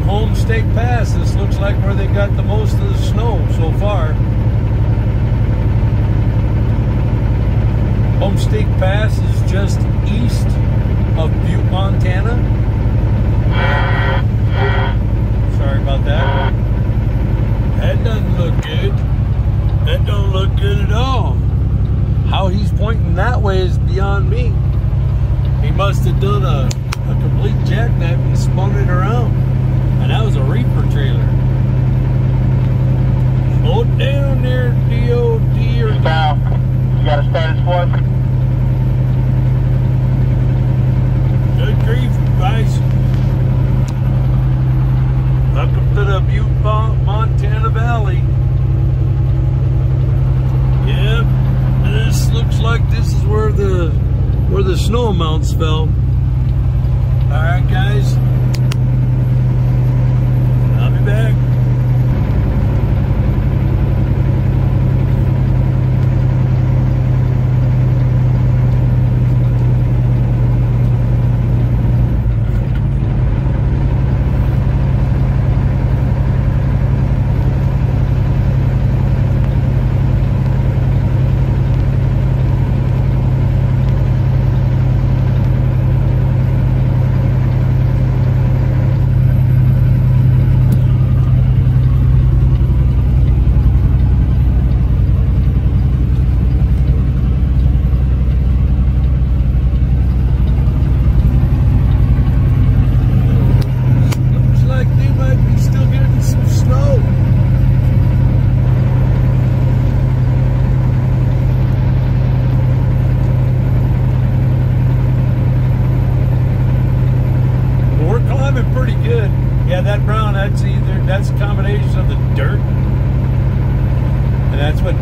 Homestead Pass. This looks like where they got the most of the snow so far. Homestead Pass is just east of Butte, Montana. Sorry about that. That doesn't look good. That don't look good at all. How he's pointing that way is beyond me. He must have done a complete jackknife and spun it around. And that was a reefer trailer. Slow it down there, DOD or Stop. You got a status for us? Good grief, guys. Welcome to the Butte, Montana Valley. Yep, this looks like this is where the snow amounts fell. Alright guys, I'll be back.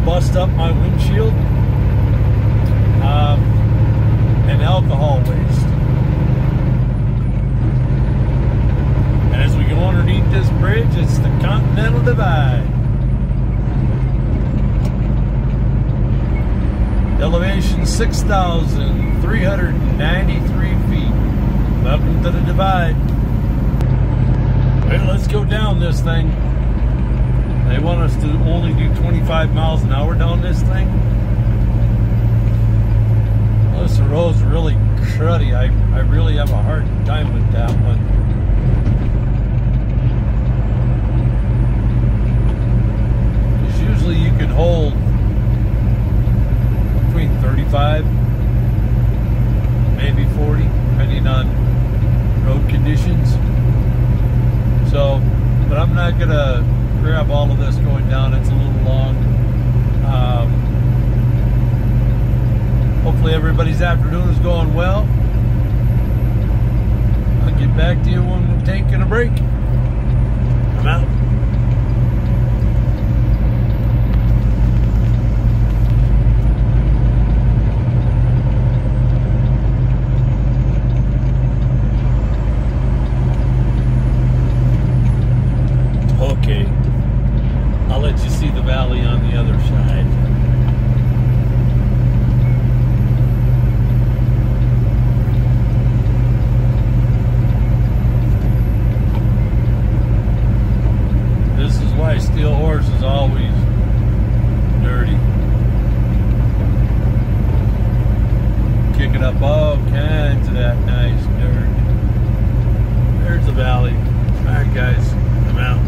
bust up my windshield, and alcohol waste. And as we go underneath this bridge, it's the Continental Divide. Elevation 6,393 feet. Welcome to the Divide. Well, let's go down this thing. They want us to only do 25 miles an hour down this thing. Well, this road's really cruddy. I really have a hard time with that one. Because usually you can hold between 35, maybe 40, depending on road conditions. So, but I'm not gonna grab all of this going down. It's a little long. Hopefully everybody's afternoon is going well. I'll get back to you when we're taking a break. I'm out. Okay, I'll let you see the valley on the other side. This is why Steel Horse is always dirty. Kicking up all kinds of that nice dirt. There's the valley. All right, guys, I'm out.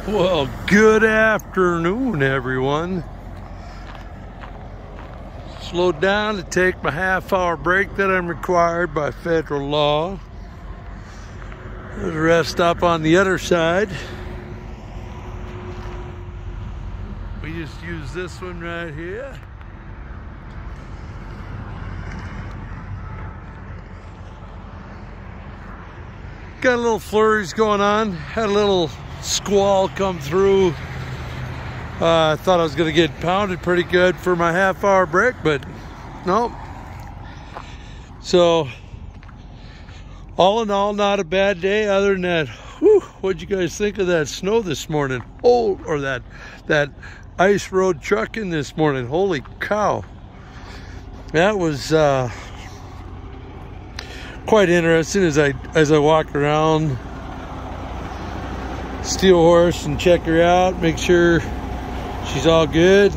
Well, good afternoon, everyone. Slowed down to take my half-hour break that I'm required by federal law. There's a rest stop on the other side. We just use this one right here. Got a little flurries going on. Had a little squall come through. I thought I was going to get pounded pretty good for my half-hour break, but nope. So, all in all, not a bad day other than that. Whew, what'd you guys think of that snow this morning? Oh, or that ice road trucking this morning. Holy cow. That was quite interesting as I walk around Steel Horse and check her out, make sure she's all good.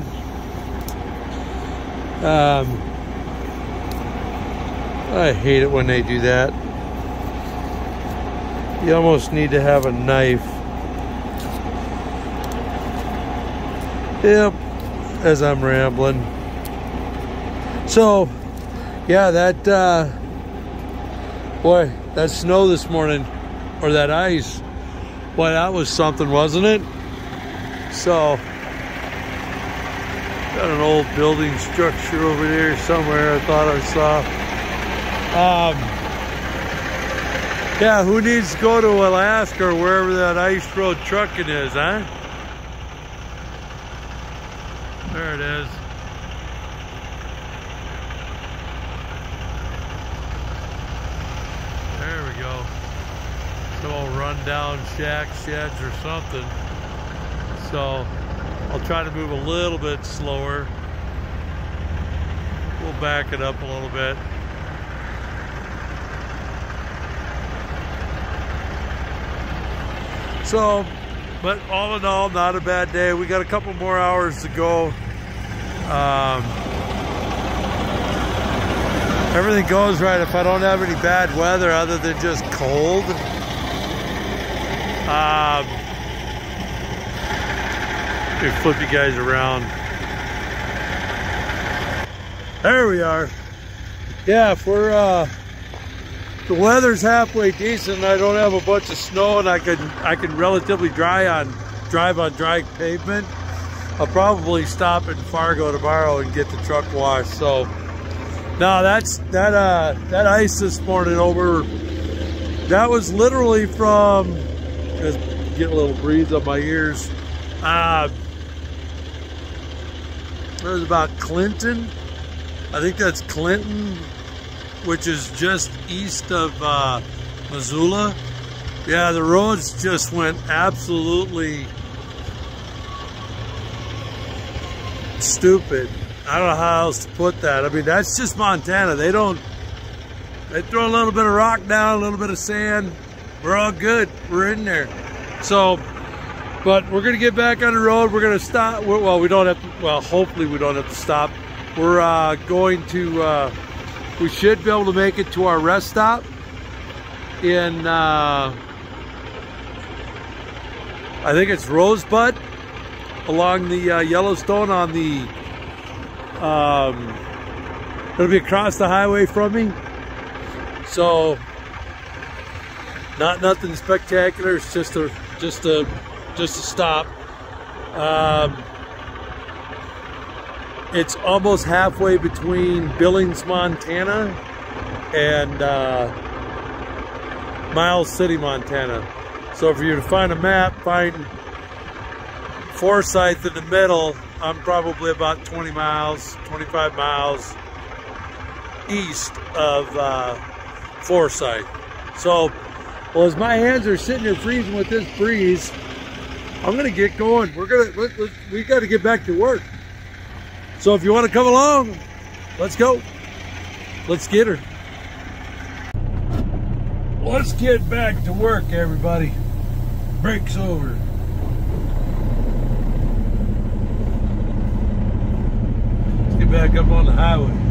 I hate it when they do that. You almost need to have a knife. Yep, as I'm rambling. So, yeah, that boy, that snow this morning, or that ice, boy, that was something, wasn't it? So, got an old building structure over there somewhere I thought I saw. Yeah, who needs to go to Alaska or wherever that ice road trucking is, huh? There it is. There we go. Some old run-down sheds or something. So I'll try to move a little bit slower. We'll back it up a little bit. So, but all in all, not a bad day. We got a couple more hours to go. Everything goes right if I don't have any bad weather other than just cold. Let me flip you guys around. There we are. Yeah, if we're the weather's halfway decent, I don't have a bunch of snow, and I can relatively drive on dry pavement. I'll probably stop in Fargo tomorrow and get the truck washed. So no, that ice this morning over, that was literally from, just get a little breeze on my ears. It was about Clinton. I think that's Clinton, which is just east of Missoula. Yeah, the roads just went absolutely stupid. I don't know how else to put that. I mean, that's just Montana. They throw a little bit of rock down, a little bit of sand. We're all good. We're in there. So, but we're gonna get back on the road. We're gonna stop. Well, we don't have to. Well, hopefully we don't have to stop. We're going to. We should be able to make it to our rest stop in. I think it's Rosebud along the Yellowstone on the. It'll be across the highway from me. So nothing spectacular. It's just a stop. It's almost halfway between Billings, Montana and Miles City, Montana. So if you're to find a map, find Forsyth in the middle. I'm probably about 20 miles, 25 miles east of Forsyth. So, well, as my hands are sitting here freezing with this breeze, I'm gonna get going. We got to get back to work. So if you want to come along, let's go. Let's get her. Let's get back to work, everybody. Break's over. Let's get back up on the highway.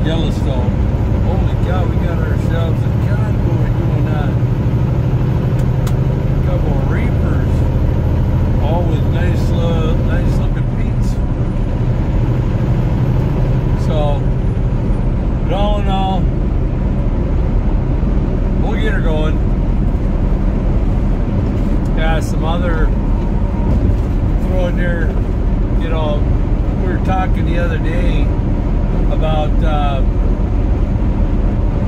Yellowstone. Holy cow, we got ourselves a convoy doing that. A couple of reapers, all with nice looking peats. So, but all in all, we'll get her going. Yeah, some other throw in there, you know, we were talking the other day about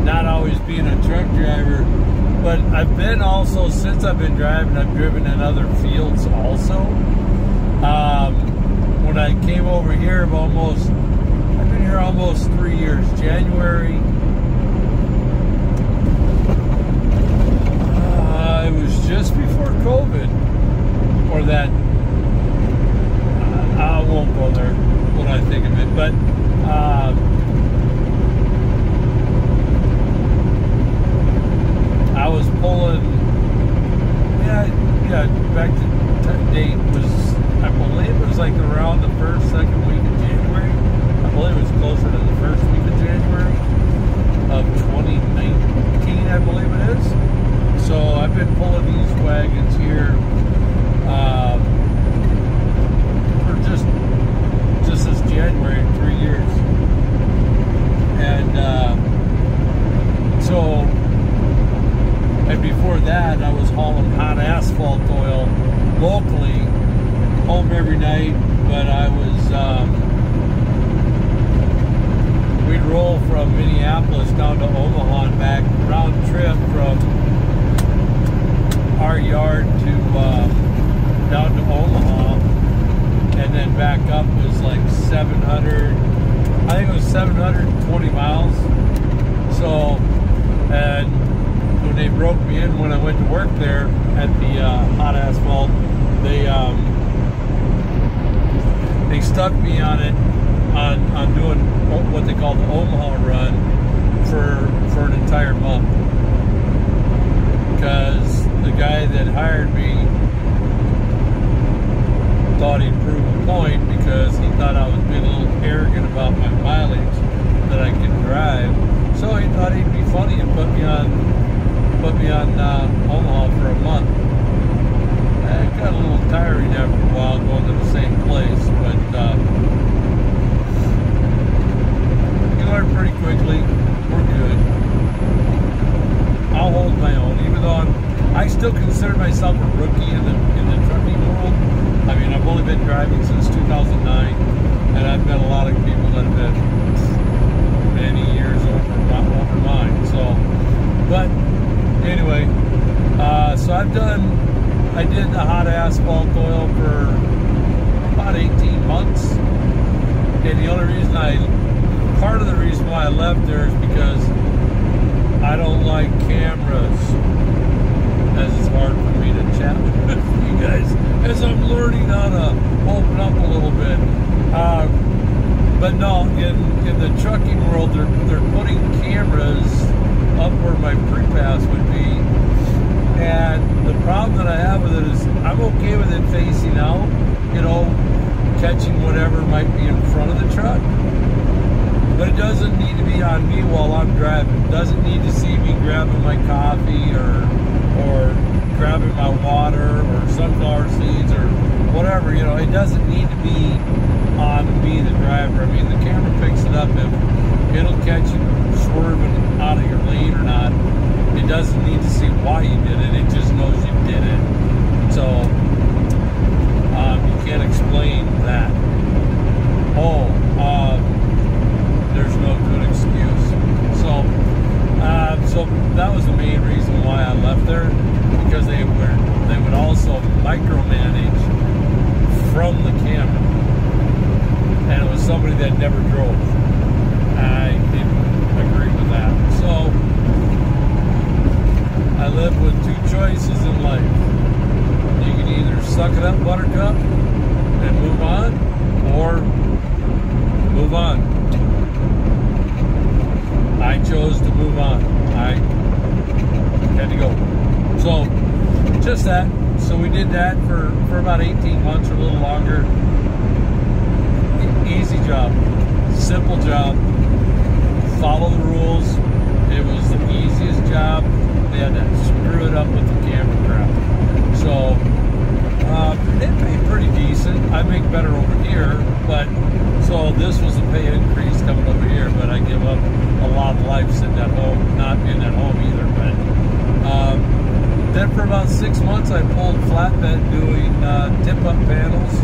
not always being a truck driver, but I've been also, since I've been driving, I've driven in other fields also. When I came over here, I've been here almost 3 years. January, it was just before COVID, or that, I won't go there when I think of it, but I was pulling, back to date was, I believe it was like around the second week of January. I believe it was closer to the first week of January of 2019, I believe it is. So I've been pulling these wagons here for just this January, 3 years. from Minneapolis down to Omaha and back, round trip from our yard to down to Omaha, and then back up was like 700, I think it was 720 miles. So, and when they broke me in when I went to work there at the hot asphalt, they stuck me on it, on doing what they call the Omaha run for an entire month, because the guy that hired me thought he'd prove a point, because he thought I was being a little arrogant about my mileage that I could drive. So he thought he'd be funny and put me on Omaha for a month. It got a little tiring after a while going to the same place, but you learn pretty quickly. We're good. I'll hold my own, even though I still consider myself a rookie in the trucking world. I mean, I've only been driving since 2009, and I've met a lot of people that have been many years over mine. So, but anyway, so I did the hot asphalt oil for about 18 months, and the only reason part of the reason why I left there is because I don't like cameras, as it's hard for me to chat with you guys as I'm learning how to open up a little bit. But no, in the trucking world, they're putting cameras up where my pre-pass would be, and the problem that I have with it is I'm okay with it facing out, you know, catching whatever might be in front of the truck, but it doesn't need to be on me while I'm driving. It doesn't need to see me grabbing my coffee or grabbing my water or sunflower seeds or whatever, you know. It doesn't need to be on me, the driver. I mean, the camera picks it up if it'll catch you swerving out of your lane or not. It doesn't need to see why you did it. It just knows you did it. So you can't explain that. There's no good excuse. So that was the main reason why I left there, because they would also micromanage from the camera, and it was somebody that never drove. I didn't agree with that. So I live with two choices in life. You can either suck it up, buttercup, and move on, or move on. I chose to move on. I had to go. So just that. So we did that for about 18 months or a little longer. Easy job, simple job, follow the rules. It was the easiest job. They had to screw it up with the camera crap. So it paid pretty decent. I make better over here, but so this was a pay increase coming over here, but I give up a lot of life sitting at home, not being at home either. But then for about 6 months I pulled flatbed doing tip-up panels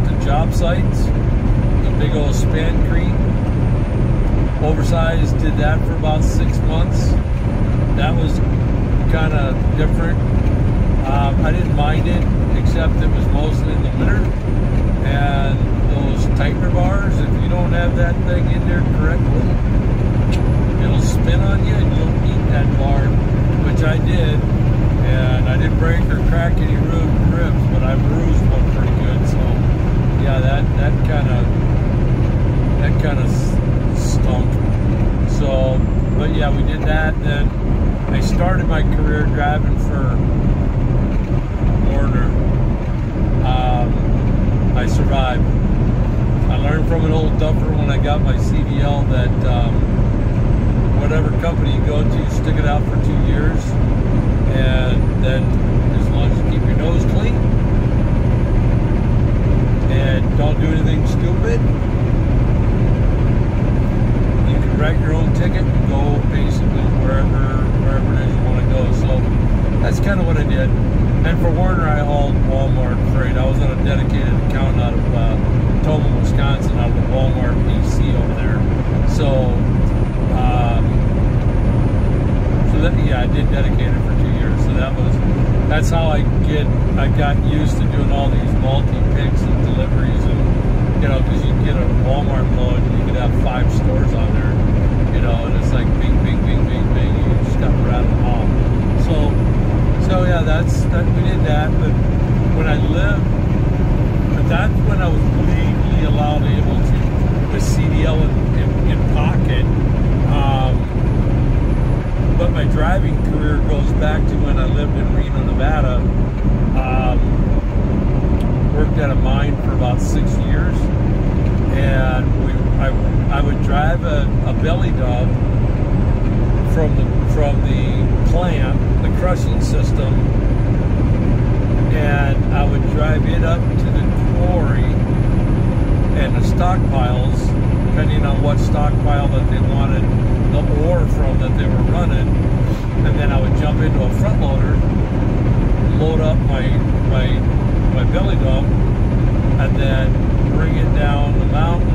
to job sites, the big old span cream. Oversized, did that for about 6 months. That was kind of different. I didn't mind it, except it was mostly in the winter. And those tightener bars, if you don't have that thing in there correctly, it'll spin on you and you'll eat that bar, which I did. And I didn't break or crack any ribs, but I bruised one pretty good. So yeah, that kind of stunk. So, but yeah, we did that. Then I started my career driving for Warner. I survived. I learned from an old duffer when I got my CDL that whatever company you go to, stick it out for 2 years, and then as long as you keep your nose clean and don't do anything stupid, you can write your own ticket and go basically wherever it is you want to go. So that's kind of what I did. And for Warner, I hauled Walmart freight. I was on a dedicated account out of Toma, Wisconsin, out of the Walmart DC over there. So I got used to doing all these multi-picks and deliveries, and you know, because you get a Walmart load, and you could have 5 stores on there, you know, and it's like bing, bing, bing, bing, bing. You just got to rattle them off. So yeah, we did that. But when I lived, that's when I was legally allowed able to with CDL in pocket. But my driving career goes back to when I lived in Reno, Nevada. Worked at a mine for about 6 years, and I would drive a belly dog from the plant, the crushing system, and I would drive it up to the quarry and the stockpiles, depending on what stockpile that they wanted the ore from that they were running, and then I would jump into a front loader, load up my belly dump, and then bring it down the mountain,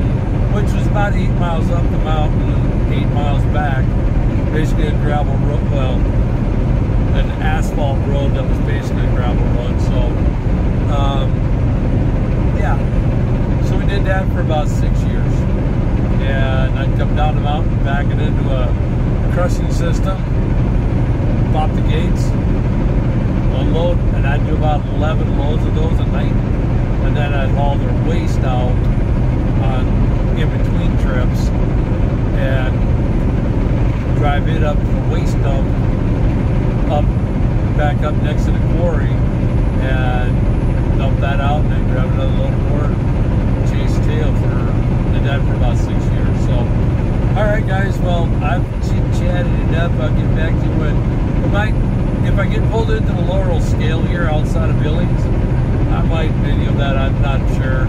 which was about 8 miles up the mountain and 8 miles back. Basically a gravel road, well, an asphalt road that was basically a gravel road. So, yeah. So we did that for about 6 years. And I'd come down the mountain, back it into a crushing system, pop the gates, unload, and I'd do about 11 loads of those a night, and then I'd haul their waste out on in between trips and drive it up to the waste dump, back up next to the quarry, and dump that out, and then grab another load more, chase tail did that for about 6 years. So, all right, guys. Well, I've chit-chatted enough. I'll get back to you if I get pulled into the Laurel scale here outside of Billings, I might video that. I'm not sure.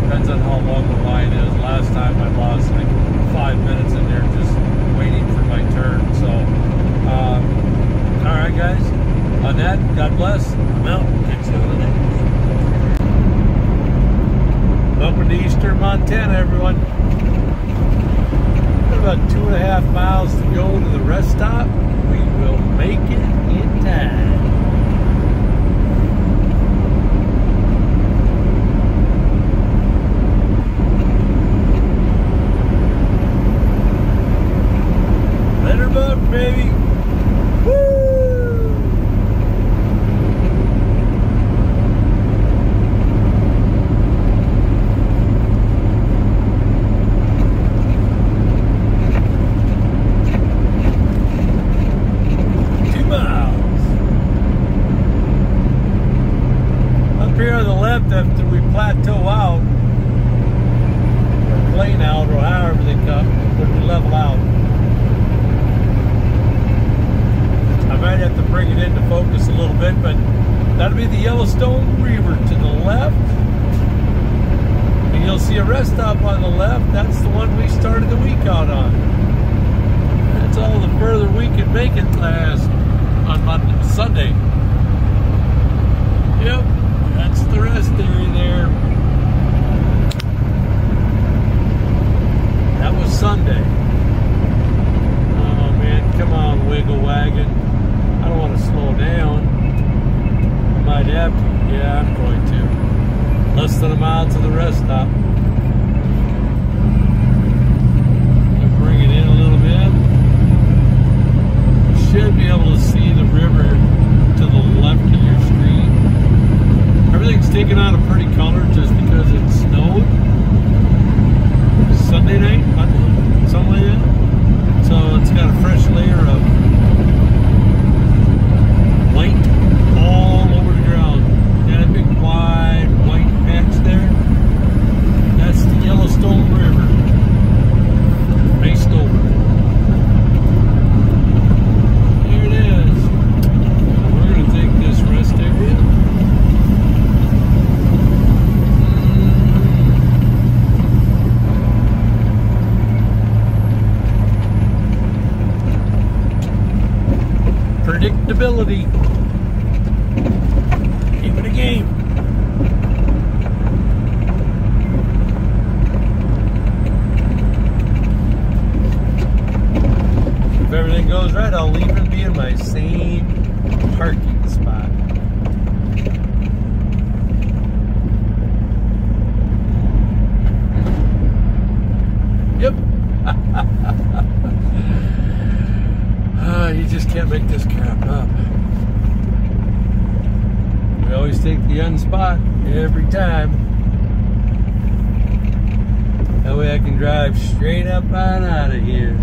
Depends on how long the line is. Last time I lost like 5 minutes in there just waiting for my turn. So, all right, guys. On that, God bless. I'm out. Catch you on the next. Welcome to Eastern Montana, everyone. Got about 2.5 miles to go to the rest stop. We will make it in time. Letterbuck, baby. Woo! After we plateau out, or plane out, or however they come, when we level out, I might have to bring it into focus a little bit, but that'll be the Yellowstone River to the left, and you'll see a rest stop on the left. That's the one we started the week out on. That's all the further we could make it last on Sunday. Yep. That's the rest area there. That was Sunday. Oh man, come on, wiggle wagon. I don't want to slow down. I might have to. Yeah, I'm going to. Less than a mile to the rest stop. I'll bring it in a little bit. You should be able to see the river to the left of your screen. Everything's taken on a pretty color just because it snowed Sunday night, Monday, something like that. So it's got a fresh layer of white all over the ground. Got a big wide white patch there. That's the Yellowstone River. Raced over. There it is. We're going to take this rest area. Predictability. Give it a game. If everything goes right, I'll even be in my same parking spot. You just can't make this crap up. We always take the end spot every time. That way I can drive straight up on out of here.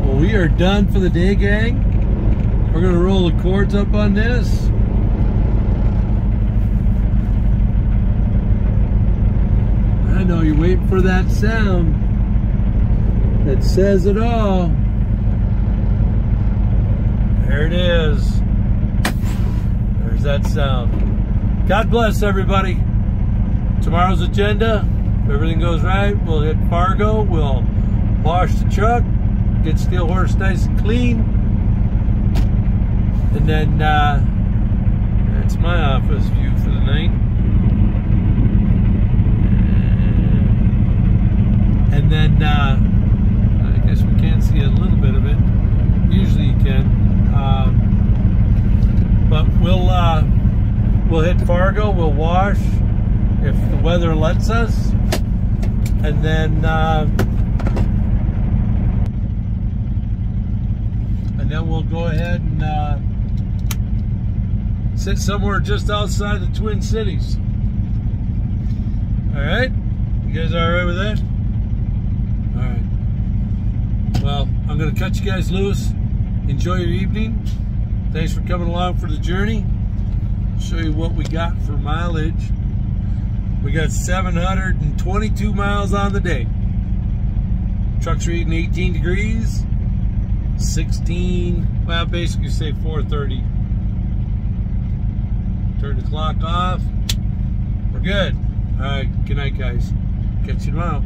Well, we are done for the day, gang. We're gonna roll the cords up on this. I know you're waiting for that sound that says it all. There it is. There's that sound. God bless everybody. Tomorrow's agenda, if everything goes right, we'll hit Fargo, we'll wash the truck, get Steel Horse nice and clean, and then that's my office view for the night. And then I guess we can see a little bit of it. Usually you can. But we'll hit Fargo, we'll wash if the weather lets us, and then we'll go ahead and sit somewhere just outside the Twin Cities. All right, you guys all right with that? All right. Well, I'm gonna cut you guys loose. Enjoy your evening. Thanks for coming along for the journey. I'll show you what we got for mileage. We got 722 miles on the day. Truck's reading 18 degrees, 16, well, basically say 4:30. Turn the clock off. We're good. All right, good night, guys. Catch you tomorrow.